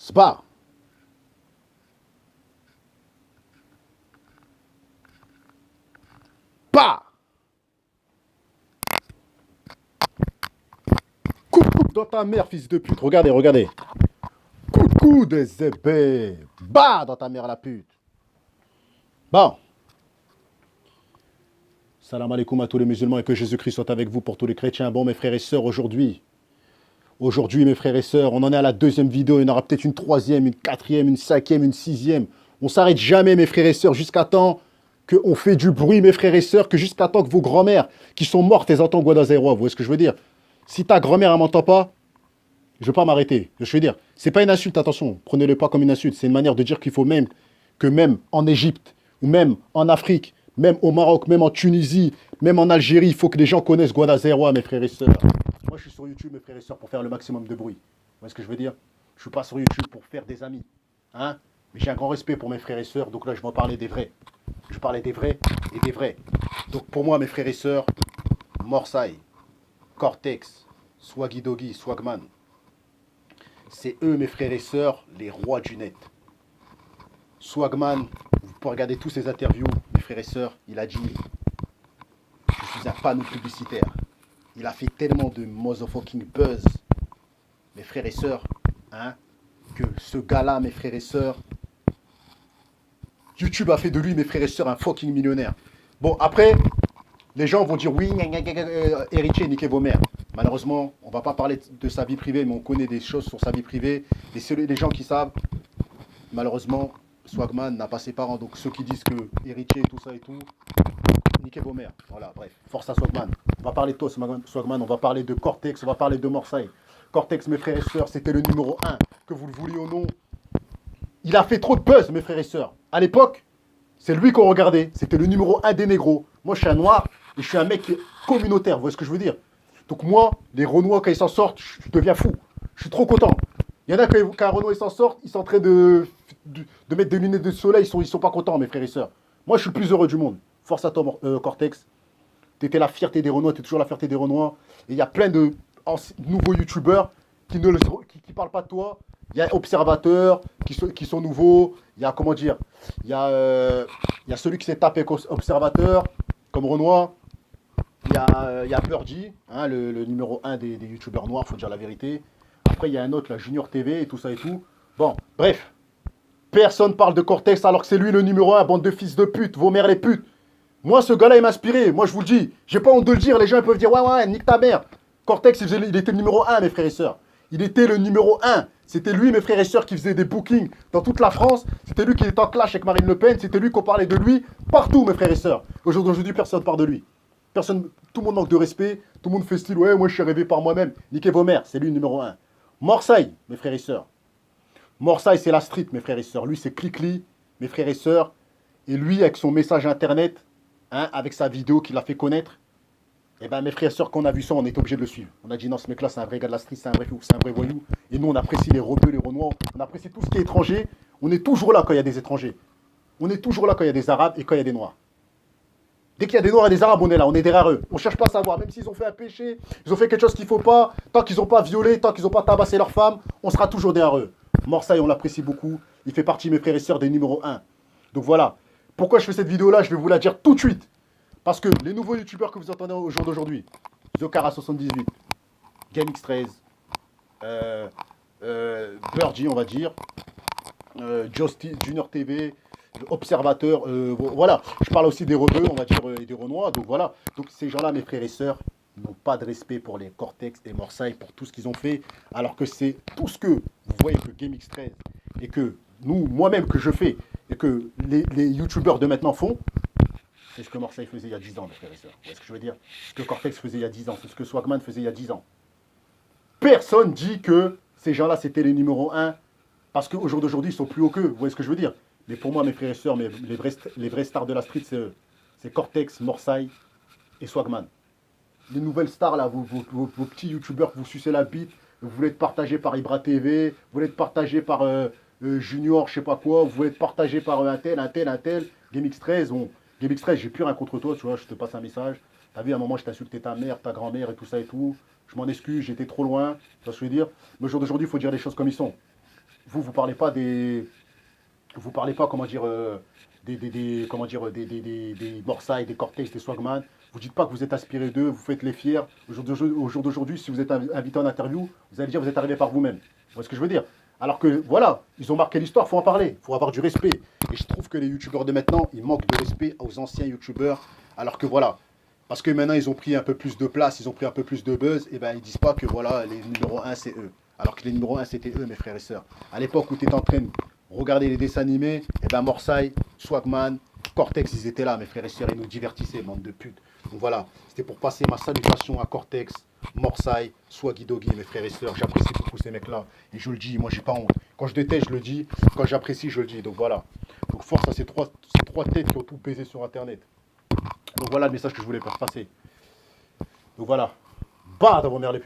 Spa. Pas. Coucou dans ta mère, fils de pute. Regardez, regardez. Coucou des épées. Bah dans ta mère, la pute. Bon. Salam alaikum à tous les musulmans et que Jésus-Christ soit avec vous pour tous les chrétiens. Bon, mes frères et sœurs, aujourd'hui, mes frères et sœurs, on en est à la deuxième vidéo. Il y en aura peut-être une troisième, une quatrième, une cinquième, une sixième. On s'arrête jamais, mes frères et sœurs, jusqu'à temps qu'on fait du bruit, mes frères et sœurs, que jusqu'à temps que vos grand-mères qui sont mortes, elles entendent Guadazero. Vous voyez ce que je veux dire? Si ta grand-mère, elle m'entend pas, je ne vais pas m'arrêter. Je veux dire, c'est pas une insulte, attention. Prenez-le pas comme une insulte. C'est une manière de dire qu'il faut même que même en Égypte, ou même en Afrique, même au Maroc, même en Tunisie, même en Algérie, il faut que les gens connaissent Guadazero, mes frères et sœurs. Moi, je suis sur YouTube, mes frères et sœurs, pour faire le maximum de bruit. Vous voyez ce que je veux dire? Je ne suis pas sur YouTube pour faire des amis. Hein? Mais j'ai un grand respect pour mes frères et sœurs, donc là, je vais en parler des vrais. Je parlais des vrais et des vrais. Donc pour moi, mes frères et sœurs, Morsay, Cortex, Swaggy Doggy, Swagman, c'est eux, mes frères et sœurs, les rois du net. Swagman, vous pouvez regarder tous ses interviews, mes frères et sœurs, il a dit « Je suis un panneau publicitaire ». Il a fait tellement de motherfucking buzz, mes frères et sœurs, hein, que ce gars-là, mes frères et sœurs, YouTube a fait de lui, mes frères et sœurs, un fucking millionnaire. Bon, après, les gens vont dire « Oui, héritier, niquez vos mères ». Malheureusement, on ne va pas parler de sa vie privée, mais on connaît des choses sur sa vie privée. Et les gens qui savent, malheureusement, Swagman n'a pas ses parents. Donc ceux qui disent que héritier, tout ça et tout, niquez vos mères. Voilà, bref, force à Swagman. On va parler de toi, Swagman, on va parler de Cortex, on va parler de Morsay. Cortex, mes frères et sœurs, c'était le numéro 1, que vous le vouliez ou non. Il a fait trop de buzz, mes frères et sœurs. À l'époque, c'est lui qu'on regardait. C'était le numéro 1 des négros. Moi, je suis un noir et je suis un mec communautaire. Vous voyez ce que je veux dire? Donc moi, les Renois, quand ils s'en sortent, je deviens fou. Je suis trop content. Il y en a, quand un Renoir s'en sort, ils sont en train de mettre des lunettes de soleil. Ils sont pas contents, mes frères et sœurs. Moi, je suis le plus heureux du monde. Force à toi, Cortex. Tu étais la fierté des Renois, tu es toujours la fierté des Renois. Et il y a plein de nouveaux youtubeurs qui ne parlent pas de toi. Il y a observateurs qui sont nouveaux. Il y a, comment dire, il y a celui qui s'est tapé observateur, comme Renoir. Il y a Birdie, hein, le numéro 1 des youtubeurs noirs, faut dire la vérité. Après, il y a un autre, la Junior TV et tout ça et tout. Bon, bref. Personne parle de Cortex alors que c'est lui le numéro 1, bande de fils de pute, vos mères les putes. Moi, ce gars-là, il m'a inspiré. Moi, je vous le dis. J'ai pas honte de le dire. Les gens ils peuvent dire, ouais, nique ta mère. Cortex, il était le numéro 1, mes frères et sœurs. Il était le numéro 1. C'était lui, mes frères et sœurs, qui faisait des bookings dans toute la France. C'était lui qui était en clash avec Marine Le Pen. C'était lui qu'on parlait de lui partout, mes frères et sœurs. Aujourd'hui, personne ne parle de lui. Personne, tout le monde manque de respect. Tout le monde fait style, ouais, moi, je suis arrivé par moi-même. Niquez vos mères. C'est lui le numéro 1. Morsay, mes frères et sœurs. Morsay, c'est la street, mes frères et sœurs. Lui, c'est Clicli, mes frères et sœurs. Et lui, avec son message internet, hein, avec sa vidéo qu'il a fait connaître, eh ben, mes frères et sœurs, quand on a vu ça, on était obligé de le suivre. On a dit non, ce mec-là, c'est un vrai gars de la street, c'est un vrai voyou. Et nous, on apprécie les rebeux, les renois, on apprécie tout ce qui est étranger. On est toujours là quand il y a des étrangers. On est toujours là quand il y a des arabes et quand il y a des noirs. Dès qu'il y a des noirs et des arabes, on est là, on est derrière eux. On ne cherche pas à savoir, même s'ils ont fait un péché, ils ont fait quelque chose qu'il ne faut pas, tant qu'ils n'ont pas violé, tant qu'ils n'ont pas tabassé leur femme, on sera toujours derrière eux. Morsay, on l'apprécie beaucoup. Il fait partie, mes frères et sœurs, des numéros 1. Donc voilà. Pourquoi je fais cette vidéo-là? Je vais vous la dire tout de suite. Parce que les nouveaux youtubeurs que vous entendez au jour d'aujourd'hui, Zokara78, GameX13, Birdie, on va dire, Junior TV, Observateur, voilà. Je parle aussi des rebeux, on va dire, et des Renois. Donc voilà. Donc ces gens-là, mes frères et sœurs, n'ont pas de respect pour les Cortex et Morsay, pour tout ce qu'ils ont fait. Alors que c'est tout ce que vous voyez que GameX13 et que nous, moi-même, que je fais, et que les youtubeurs de maintenant font, c'est ce que Morsay faisait il y a 10 ans, mes frères et sœurs. Vous voyez ce que je veux dire? Ce que Cortex faisait il y a 10 ans, c'est ce que Swagman faisait il y a 10 ans. Personne dit que ces gens-là, c'était les numéros 1, parce qu'au jour d'aujourd'hui, ils sont plus hauts qu'eux. Vous voyez ce que je veux dire? Mais pour moi, mes frères et sœurs, les vrais stars de la street, c'est eux. C'est Cortex, Morsay et Swagman. Les nouvelles stars, là, vos petits youtubeurs que vous sucez la bite, vous voulez être partagé par Ibra TV, vous voulez être partagé par Junior, je sais pas quoi, vous voulez être partagé par un tel, GameX13, bon, GameX13, j'ai plus rien contre toi, tu vois, je te passe un message. T'as vu, à un moment, je t'insultais ta mère, ta grand-mère et tout ça et tout. Je m'en excuse, j'étais trop loin, tu vois ce que je veux dire. Mais au jour d'aujourd'hui, il faut dire les choses comme ils sont. vous parlez pas des. Vous parlez pas, comment dire, comment dire, des Morsay, des Cortex, des Swagman. Vous dites pas que vous êtes inspiré d'eux, vous faites les fiers. Au jour d'aujourd'hui, si vous êtes invité en interview, vous allez dire que vous êtes arrivé par vous-même. Vous voyez ce que je veux dire? Alors que voilà, ils ont marqué l'histoire, il faut en parler, il faut avoir du respect. Et je trouve que les youtubeurs de maintenant, ils manquent de respect aux anciens youtubeurs. Alors que voilà, parce que maintenant ils ont pris un peu plus de place, ils ont pris un peu plus de buzz, et ben ils disent pas que voilà, les numéros un c'est eux. Alors que les numéros un c'était eux, mes frères et sœurs. À l'époque où tu étais en train de regarder les dessins animés, et ben Morsay, Swagman, Cortex, ils étaient là, mes frères et sœurs, ils nous divertissaient, bande de putes. Donc voilà, c'était pour passer ma salutation à Cortex, Morsay, Swaggy Doggy, mes frères et sœurs. J'apprécie beaucoup ces mecs-là. Et je le dis, moi j'ai pas honte. Quand je déteste, je le dis. Quand j'apprécie, je le dis. Donc voilà. Donc force à ces trois têtes qui ont tout baisé sur Internet. Donc voilà le message que je voulais faire passer. Donc voilà. Bah, dans vos mères les